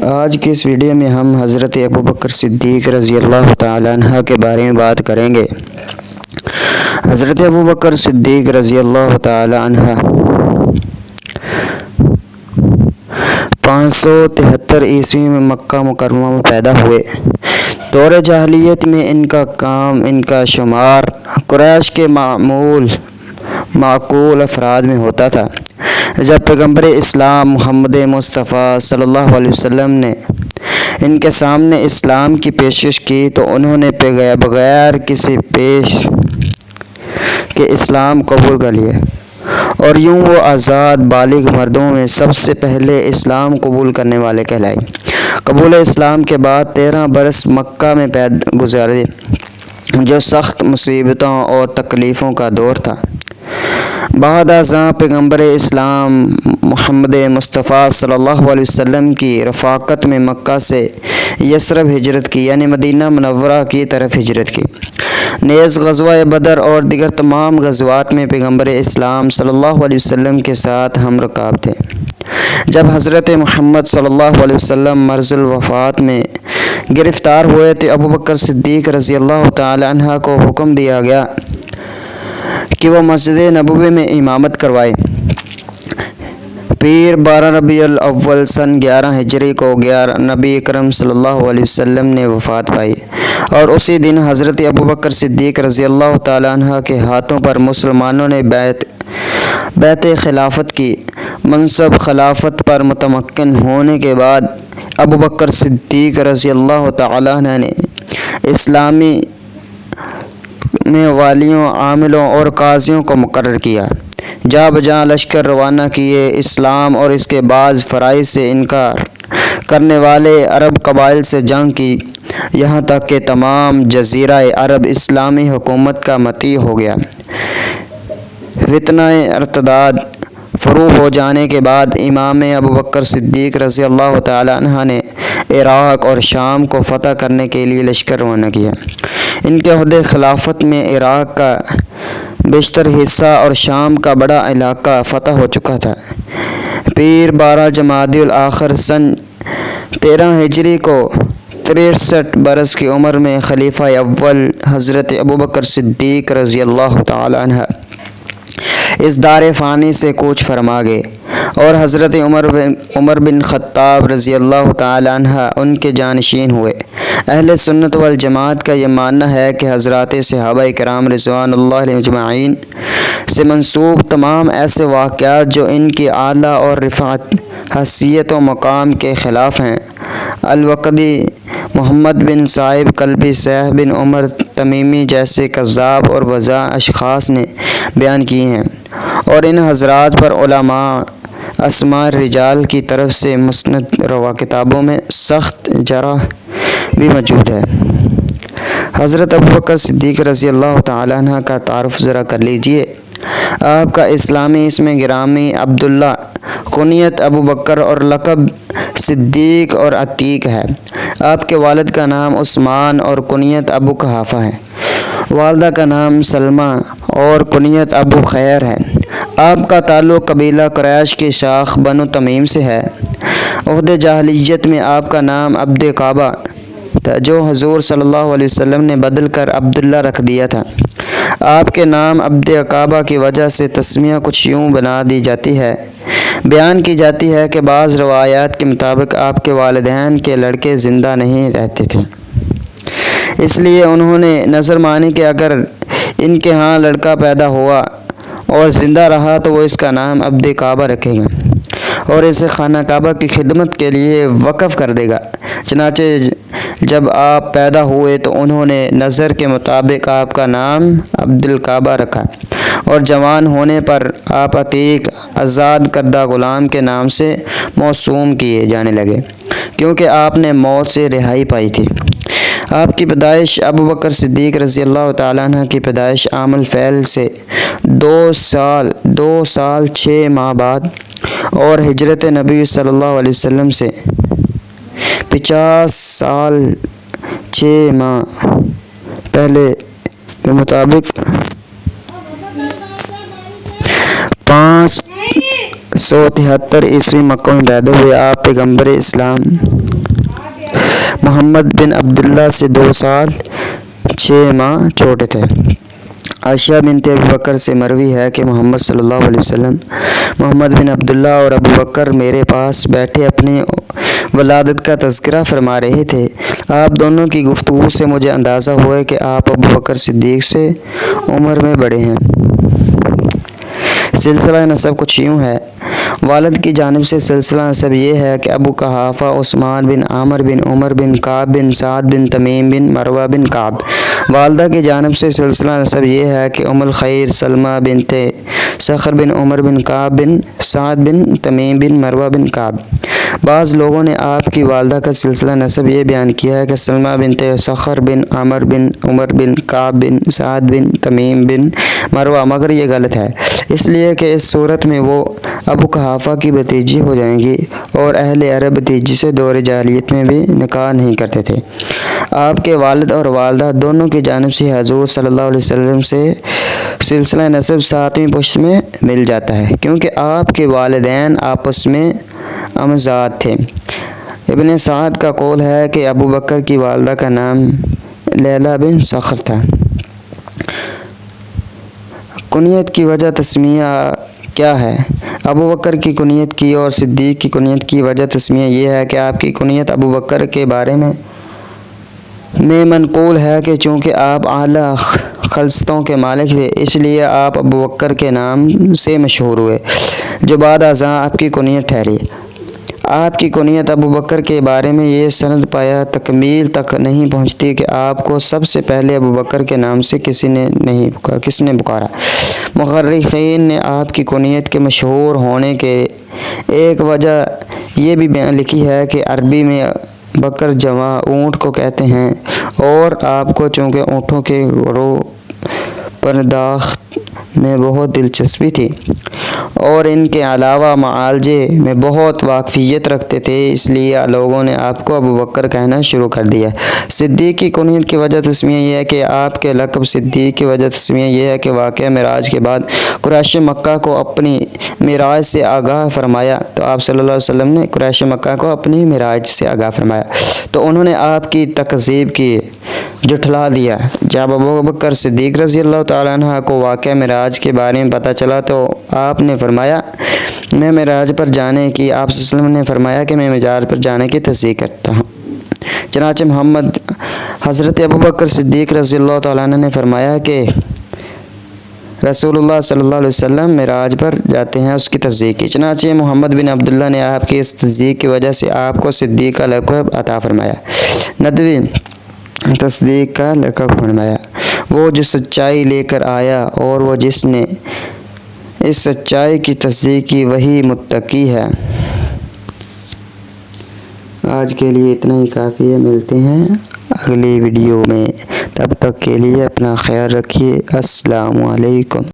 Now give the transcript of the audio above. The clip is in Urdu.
آج کی اس ویڈیو میں ہم حضرت ابوبکر صدیق رضی اللہ تعالیٰ عنہ کے بارے میں بات کریں گے۔ حضرت ابوبکر صدیق رضی اللہ تعالیٰ عنہ 573 عیسوی میں مکہ مکرمہ میں پیدا ہوئے۔ دور جاہلیت میں ان کا شمار قریش کے معقول افراد میں ہوتا تھا۔ جب پیغمبر اسلام محمد مصطفیٰ صلی اللہ علیہ وسلم نے ان کے سامنے اسلام کی پیشکش کی تو انہوں نے بغیر کسی پیش کے اسلام قبول کر لیا، اور یوں وہ آزاد بالغ مردوں میں سب سے پہلے اسلام قبول کرنے والے کہلائے۔ قبول اسلام کے بعد 13 برس مکہ میں گزارے، جو سخت مصیبتوں اور تکلیفوں کا دور تھا۔ بعد ازاں پیغمبر اسلام محمد مصطفیٰ صلی اللہ علیہ وسلم کی رفاقت میں مکہ سے یثرب ہجرت کی، یعنی مدینہ منورہ کی طرف ہجرت کی۔ نیز غزوہ بدر اور دیگر تمام غزوات میں پیغمبر اسلام صلی اللہ علیہ وسلم کے ساتھ ہم رکاب تھے۔ جب حضرت محمد صلی اللہ علیہ وسلم مرض الوفات میں گرفتار ہوئے تو ابوبکر صدیق رضی اللہ تعالی عنہ کو حکم دیا گیا کہ وہ مسجد نبوی میں امامت کروائے۔ پیر 12 ربیع الاول سن 11 ہجری کو نبی اکرم صلی اللہ علیہ وسلم نے وفات پائی، اور اسی دن حضرت ابوبکر صدیق رضی اللہ تعالی عنہ کے ہاتھوں پر مسلمانوں نے بیعت خلافت کی۔ منصب خلافت پر متمکن ہونے کے بعد ابوبکر صدیق رضی اللہ تعالی عنہ نے اسلامی میں والیوں، عاملوں اور قاضیوں کو مقرر کیا، جا بجا لشکر روانہ کیے۔ اسلام اور اس کے بعض فرائض سے انکار کرنے والے عرب قبائل سے جنگ کی، یہاں تک کہ تمام جزیرہ عرب اسلامی حکومت کا مطیع ہو گیا۔ فتنہ ارتداد شروع ہو جانے کے بعد امام ابوبکر صدیق رضی اللہ تعالی عنہ نے عراق اور شام کو فتح کرنے کے لیے لشکر روانہ کیا۔ ان کے عہدِ خلافت میں عراق کا بیشتر حصہ اور شام کا بڑا علاقہ فتح ہو چکا تھا۔ پیر 12 جمادی الاخر سن 13 ہجری کو 63 برس کی عمر میں خلیفہ اول حضرت ابوبکر صدیق رضی اللہ تعالی عنہ اس دار فانی سے کوچ فرما گئے، اور حضرت عمر بن خطاب رضی اللہ تعالی عنہ ان کے جانشین ہوئے۔ اہل سنت والجماعت کا یہ ماننا ہے کہ حضرات صحابہ کرام رضوان اللہ علیہم اجمعین سے منسوب تمام ایسے واقعات جو ان کی اعلیٰ اور رفعت حیثیت و مقام کے خلاف ہیں، الوقدی، محمد بن صائب کلبی، سیف بن عمر تمیمی جیسے کذاب اور وضاع اشخاص نے بیان کیے ہیں، اور ان حضرات پر علماء اسماء رجال کی طرف سے مسند روا کتابوں میں سخت جرح بھی موجود ہے۔ حضرت ابوبکر صدیق رضی اللہ تعالی عنہ کا تعارف ذرا کر لیجئے۔ آپ کا اسلامی اسم گرامی عبداللہ، کنیت ابوبکر اور لقب صدیق اور عتیق ہے۔ آپ کے والد کا نام عثمان اور کنیت ابو قحافہ ہے۔ والدہ کا نام سلمہ اور کنیت ابو خیر ہے۔ آپ کا تعلق قبیلہ قریش کی شاخ بنو تمیم سے ہے۔ عہد جاہلیت میں آپ کا نام عبد کعبہ تھا، جو حضور صلی اللہ علیہ وسلم نے بدل کر عبداللہ رکھ دیا تھا۔ آپ کے نام عبد کعبہ کی وجہ سے تسمیہ کچھ یوں بنا دی جاتی ہے۔ بیان کی جاتی ہے کہ بعض روایات کے مطابق آپ کے والدین کے لڑکے زندہ نہیں رہتے تھے، اس لیے انہوں نے نظر مانی کہ اگر ان کے ہاں لڑکا پیدا ہوا اور زندہ رہا تو وہ اس کا نام عبد کعبہ رکھے گا اور اسے خانہ کعبہ کی خدمت کے لیے وقف کر دے گا۔ چنانچہ جب آپ پیدا ہوئے تو انہوں نے نظر کے مطابق آپ کا نام عبدالکعبہ رکھا، اور جوان ہونے پر آپ عتیق، آزاد کردہ غلام کے نام سے موسوم کیے جانے لگے، کیونکہ آپ نے موت سے رہائی پائی تھی۔ آپ کی پیدائش ابوبکر صدیق رضی اللہ تعالیٰ عنہ کی پیدائش عام الفیل سے 2 سال 6 ماہ بعد اور ہجرت نبی صلی اللہ علیہ وسلم سے 50 سال 6 ماہ پہلے کے مطابق 573 عیسوی مکہ میں پیدا ہوئے۔ آپ پیغمبر اسلام محمد بن عبداللہ سے 2 سال 6 ماہ چھوٹے تھے۔ عائشہ بنت ابو بکر سے مروی ہے کہ محمد صلی اللہ علیہ وسلم محمد بن عبداللہ اور ابو بکر میرے پاس بیٹھے اپنی ولادت کا تذکرہ فرما رہے تھے۔ آپ دونوں کی گفتگو سے مجھے اندازہ ہوا کہ آپ ابو بکر صدیق سے عمر میں بڑے ہیں۔ سلسلہ نسب کچھ یوں ہے۔ والد کی جانب سے سلسلہ نسب یہ ہے کہ ابو قحافہ عثمان بن عامر بن عمر بن کعب بن سعد بن تمیم بن مروہ بن کعب۔ والدہ کی جانب سے سلسلہ نسب یہ ہے کہ ام الخیر سلمہ بنت صخر بن عمر بن کعب بن سعد بن تمیم بن مروہ بن کعب۔ بعض لوگوں نے آپ کی والدہ کا سلسلہ نسب یہ بیان کیا ہے کہ سلمہ بنت صخر بن عمر بن عمر بن کعب بن سعد بن تمیم بن مروہ، مگر یہ غلط ہے، اس لیے کہ اس صورت میں وہ ابو قحافہ کی بھتیجی ہو جائیں گی، اور اہل عرب بھتیجی سے دور جاہلیت میں بھی نکاح نہیں کرتے تھے۔ آپ کے والد اور والدہ دونوں کی جانب سے حضور صلی اللہ علیہ وسلم سے سلسلہ نسب 7ویں پشت میں مل جاتا ہے، کیونکہ آپ کے والدین آپس میں امزاد تھے۔ ابن سعد کا قول ہے کہ ابو بکر کی والدہ کا نام لیلہ بن صخر تھا۔ کنیت کی وجہ تسمیہ کیا ہے؟ ابو بکر کی کنیت کی اور صدیق کی کنیت کی وجہ تسمیہ یہ ہے کہ آپ کی کنیت ابو بکر کے بارے میں منقول ہے کہ چونکہ آپ اعلیٰ خلصتوں کے مالک تھے، اس لیے آپ ابو بکر کے نام سے مشہور ہوئے، جو بعد ازاں آپ کی کنیت ٹھہری۔ آپ کی کنیت ابو بکر کے بارے میں یہ سند پایا تکمیل تک نہیں پہنچتی کہ آپ کو سب سے پہلے ابو بکر کے نام سے کس نے پکارا۔ مورخین نے آپ کی کنیت کے مشہور ہونے کے ایک وجہ یہ بھی بیان لکھی ہے کہ عربی میں بکر جمع اونٹ کو کہتے ہیں، اور آپ کو چونکہ اونٹوں کے گروہ پرداخت میں بہت دلچسپی تھی اور ان کے علاوہ معالجے میں بہت واقفیت رکھتے تھے، اس لیے لوگوں نے آپ کو ابو بکر کہنا شروع کر دیا۔ صدیق کی کنیت کی وجہ تسمیہ یہ ہے کہ آپ کے لقب صدیق کی وجہ تسمیہ یہ ہے کہ واقعہ معراج کے بعد قریش مکہ کو اپنی معراج سے آگاہ فرمایا، تو آپ صلی اللہ علیہ وسلم نے قریش مکہ کو اپنی معراج سے آگاہ فرمایا، تو انہوں نے آپ کی تکذیب کی، جھٹلا دیا۔ جب ابو بکر صدیق رضی اللہ تعالیٰ عنہ کو واقعہ معراج کے بارے میں پتہ چلا تو آپ نے فرمایا میں معراج پر جانے کی آپ صلی اللہ علیہ وسلم نے فرمایا کہ میں معراج پر جانے کی تصدیق کرتا ہوں۔ چنانچہ حضرت ابو بکر صدیق رضی اللہ تعالیٰ عنہ نے فرمایا کہ رسول اللہ صلی اللہ علیہ وسلم معراج پر جاتے ہیں، اس کی تصدیق کی۔ چنانچہ محمد بن عبداللہ نے آپ کی اس تصدیق کی وجہ سے آپ کو صدیق کا لقب عطا فرمایا، ندوی تصدیق کا لقب فرمایا۔ وہ جو سچائی لے کر آیا اور وہ جس نے اس سچائی کی تصدیق کی وہی متقی ہے۔ آج کے لیے اتنا ہی کافی ہے، ملتے ہیں اگلی ویڈیو میں، تب تک کے لیے اپنا خیال رکھیے۔ السلام علیکم۔